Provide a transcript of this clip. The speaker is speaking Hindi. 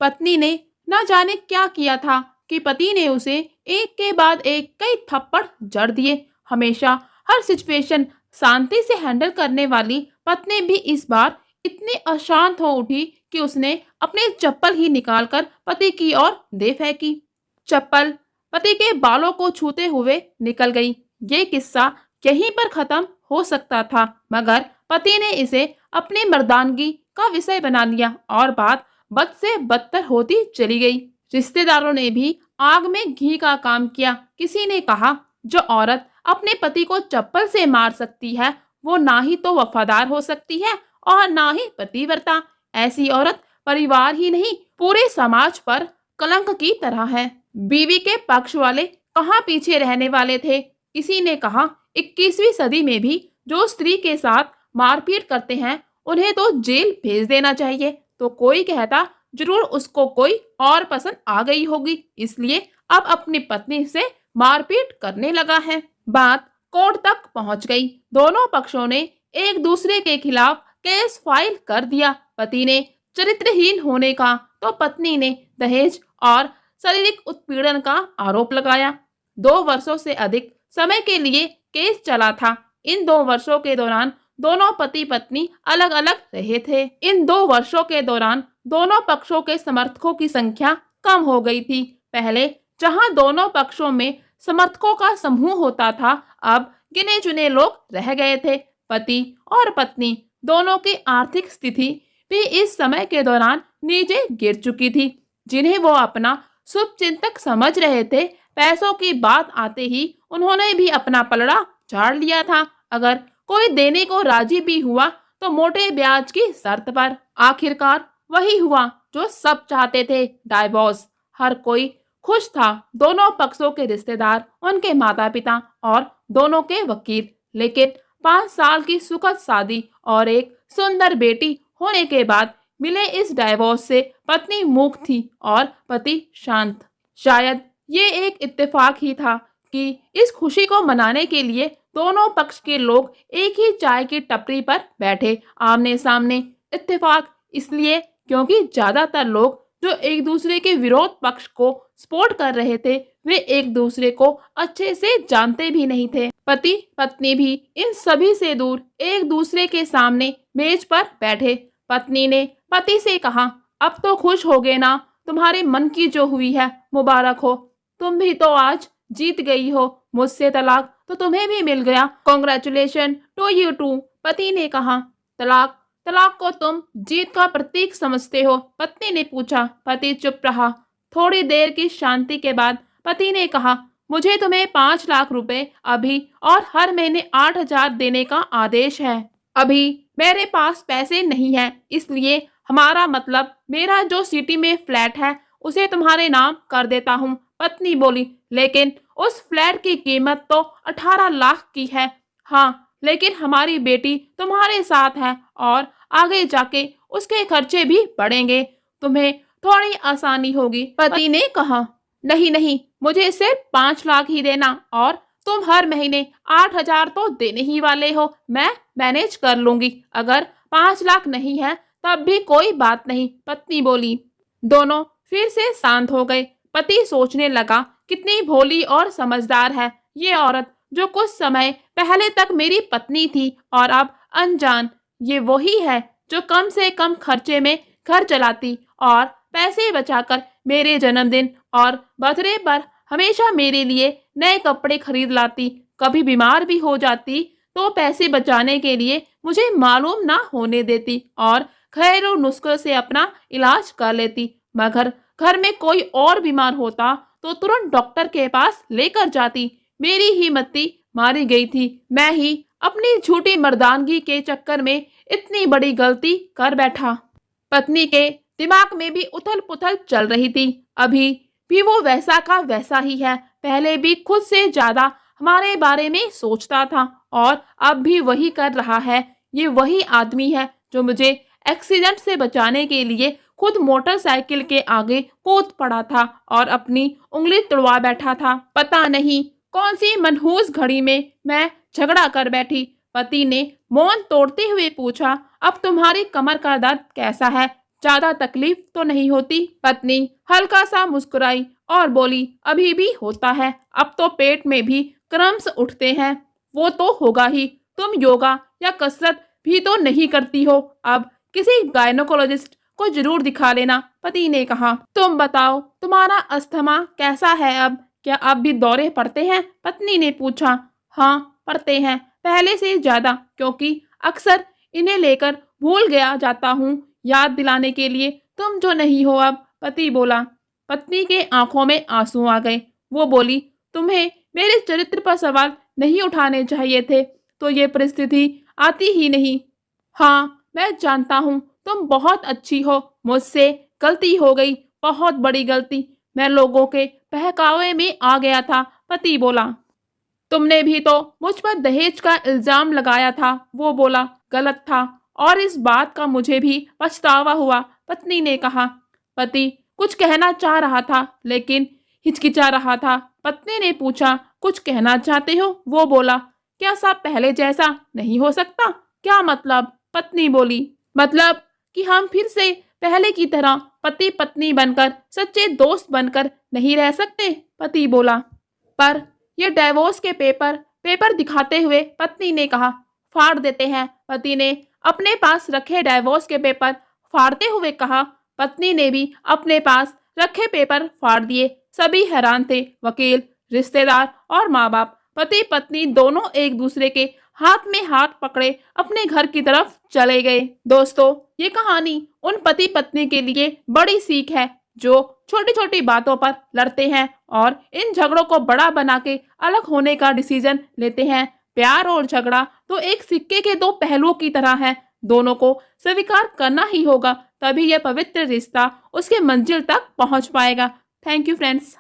पत्नी ने न जाने क्या किया था कि पति ने उसे एक के बाद एक कई थप्पड़ जड़ दिए। हमेशा हर सिचुएशन शांति से हैंडल करने वाली पत्नी भी इस बार इतनी अशांत हो उठी कि उसने अपनी चप्पल ही निकालकर पति की ओर दे फेंकी। चप्पल पति के बालों को छूते हुए निकल गई। ये किस्सा यहीं पर खत्म हो सकता था, मगर पति ने इसे अपनी मर्दानगी का विषय बना लिया और बात बद से बदतर होती चली गई। रिश्तेदारों ने भी आग में घी का काम किया। किसी ने कहा, जो औरत अपने पति को चप्पल से मार सकती है वो ना ही तो वफादार हो सकती है और ना ही पतिव्रता। ऐसी औरत परिवार ही नहीं पूरे समाज पर कलंक की तरह है। बीवी के पक्ष वाले कहाँ पीछे रहने वाले थे। किसी ने कहा, 21वीं सदी में भी जो स्त्री के साथ मारपीट करते हैं उन्हें तो जेल भेज देना चाहिए। तो कोई कहता, जरूर उसको कोई और पसंद आ गई होगी, इसलिए अब अपनी पत्नी से मारपीट करने लगा है। बात कोर्ट तक पहुंच गई। दोनों पक्षों ने एक दूसरे के खिलाफ केस फाइल कर दिया। पति ने चरित्रहीन होने का तो पत्नी ने दहेज और शारीरिक उत्पीड़न का आरोप लगाया। 2 वर्षों से अधिक समय के लिए केस चला था। इन 2 वर्षों के दौरान दोनों पति पत्नी अलग अलग रहे थे। इन 2 वर्षों के दौरान दोनों पक्षों के समर्थकों की संख्या कम हो गई थी। पहले जहां दोनों पक्षों में समर्थकों का समूह होता था, अब गिने चुने लोग रह गए थे। पति और पत्नी दोनों की आर्थिक स्थिति भी इस समय के दौरान नीचे गिर चुकी थी। जिन्हें वो अपना शुभचिंतक समझ रहे थे, पैसों की बात आते ही उन्होंने भी अपना पलड़ा झाड़ लिया था। अगर कोई देने को राजी भी हुआ तो मोटे ब्याज की शर्त पर। आखिरकार वही हुआ जो सब चाहते थे, डाइवोर्स। हर कोई खुश था, दोनों पक्षों के रिश्तेदार, उनके माता पिता और दोनों के वकील। लेकिन 5 साल की सुखद शादी और एक सुंदर बेटी होने के बाद मिले इस डाइवोर्स से पत्नी मूक थी और पति शांत। शायद ये एक इत्तेफाक ही था कि इस खुशी को मनाने के लिए दोनों पक्ष के लोग एक ही चाय की टपरी पर बैठे आमने सामने। इत्तेफाक इसलिए क्योंकि ज्यादातर लोग जो एक दूसरे के विरोध पक्ष को सपोर्ट कर रहे थे वे एक दूसरे को अच्छे से जानते भी नहीं थे। पति पत्नी भी इन सभी से दूर एक दूसरे के सामने मेज पर बैठे। पत्नी ने पति से कहा, अब तो खुश हो गए ना, तुम्हारे मन की जो हुई है मुबारक हो, तुम भी तो आज जीत गई हो, मुझसे तलाक तो तुम्हें भी मिल गया, कॉन्ग्रेचुलेशन टू यू टू। पति ने कहा, तलाक तलाक को तुम जीत का प्रतीक समझते हो? पत्नी ने पूछा। पति चुप रहा। थोड़ी देर की शांति के बाद पति ने कहा, मुझे तुम्हें 5 लाख रुपए अभी और हर महीने 8,000 देने का आदेश है। अभी मेरे पास पैसे नहीं है, इसलिए हमारा मतलब मेरा जो सिटी में फ्लैट है उसे तुम्हारे नाम कर देता हूँ। पत्नी बोली, लेकिन उस फ्लैट की कीमत तो 18 लाख की है। हाँ, लेकिन हमारी बेटी तुम्हारे साथ है और आगे जाके उसके खर्चे भी बढ़ेंगे, तुम्हें थोड़ी आसानी होगी। पति ने कहा, नहीं नहीं, मुझे सिर्फ 5 लाख ही देना और तुम हर महीने 8,000 तो देने ही वाले हो, मैं मैनेज कर लूंगी। अगर 5 लाख नहीं है तब भी कोई बात नहीं, पत्नी बोली। दोनों फिर से शांत हो गए। पति सोचने लगा, कितनी भोली और समझदार है ये औरत, जो कुछ समय पहले तक मेरी पत्नी थी और अब अनजान। ये वही है जो कम से कम खर्चे में घर चलाती और पैसे बचाकर मेरे जन्मदिन और बर्थडे पर हमेशा मेरे लिए नए कपड़े खरीद लाती। कभी बीमार भी हो जाती तो पैसे बचाने के लिए मुझे मालूम ना होने देती और घरेलू नुस्खों से अपना इलाज कर लेती। मगर घर में कोई और बीमार होता तो तुरंत डॉक्टर के पास लेकर जाती। मेरी ही मत्ती मारी गई थी। मैं ही अपनी झूठी मर्दानगी के चक्कर में इतनी बड़ी गलती कर बैठा। पत्नी के दिमाग में भी उथल पुथल चल रही थी। अभी भी वो वैसा का वैसा ही है। पहले भी खुद से ज्यादा हमारे बारे में सोचता था और अब भी वही कर रहा है। ये वही आदमी है जो मुझे एक्सीडेंट से बचाने के लिए खुद मोटरसाइकिल के आगे कूद पड़ा था और अपनी उंगली तुड़वा बैठा था। पता नहीं कौन सी मनहूस घड़ी में मैं झगड़ा कर बैठी। पति ने मौन तोड़ते हुए पूछा, अब तुम्हारी कमर का दर्द कैसा है? ज्यादा तकलीफ तो नहीं होती? पत्नी हल्का सा मुस्कुराई और बोली, अभी भी होता है, अब तो पेट में भी क्रम्स उठते हैं। वो तो होगा ही, तुम योगा या कसरत भी तो नहीं करती हो, अब किसी गायनोकोलॉजिस्ट को जरूर दिखा लेना, पति ने कहा। तुम बताओ, तुम्हारा अस्थमा कैसा है अब? क्या अब भी दौरे पड़ते हैं? पत्नी ने पूछा। हाँ, पड़ते हैं, पहले से ज्यादा, क्योंकि अक्सर इन्हें लेकर भूल गया जाता हूँ याद दिलाने के लिए, तुम जो नहीं हो अब, पति बोला। पत्नी के आंखों में आंसू आ गए। वो बोली, तुम्हें मेरे चरित्र पर सवाल नहीं उठाने चाहिए थे, तो ये परिस्थिति आती ही नहीं। हाँ, मैं जानता हूँ तुम बहुत अच्छी हो, मुझसे गलती हो गई, बहुत बड़ी गलती, मैं लोगों के बहकावे में आ गया था, पति बोला। तुमने भी तो मुझ पर दहेज का इल्जाम लगाया था, वो बोला। गलत था, और इस बात का मुझे भी पछतावा हुआ, पत्नी ने कहा। पति कुछ कहना चाह रहा था, लेकिन हिचकिचा रहा था। पत्नी ने पूछा, कुछ कहना चाहते हो? वो बोला, क्या सब पहले जैसा नहीं हो सकता? क्या मतलब? पत्नी बोली, मतलब कि हम फिर से पहले की तरह पति पत्नी बनकर, सच्चे दोस्त बनकर नहीं रह सकते? पति बोला। पर ये डिवोर्स के पेपर दिखाते हुए पत्नी ने कहा। फाड़ देते हैं, पति ने अपने पास रखे डिवोर्स के पेपर फाड़ते हुए कहा। पत्नी ने भी अपने पास रखे पेपर फाड़ दिए। सभी हैरान थे, वकील, रिश्तेदार और माँ बाप। पति पत्नी दोनों एक दूसरे के हाथ में हाथ पकड़े अपने घर की तरफ चले गए। दोस्तों, ये कहानी उन पति पत्नी के लिए बड़ी सीख है जो छोटी छोटी बातों पर लड़ते हैं और इन झगड़ों को बड़ा बना के अलग होने का डिसीजन लेते हैं। प्यार और झगड़ा तो एक सिक्के के दो पहलुओं की तरह है, दोनों को स्वीकार करना ही होगा, तभी यह पवित्र रिश्ता उसके मंजिल तक पहुंच पाएगा। Thank you friends.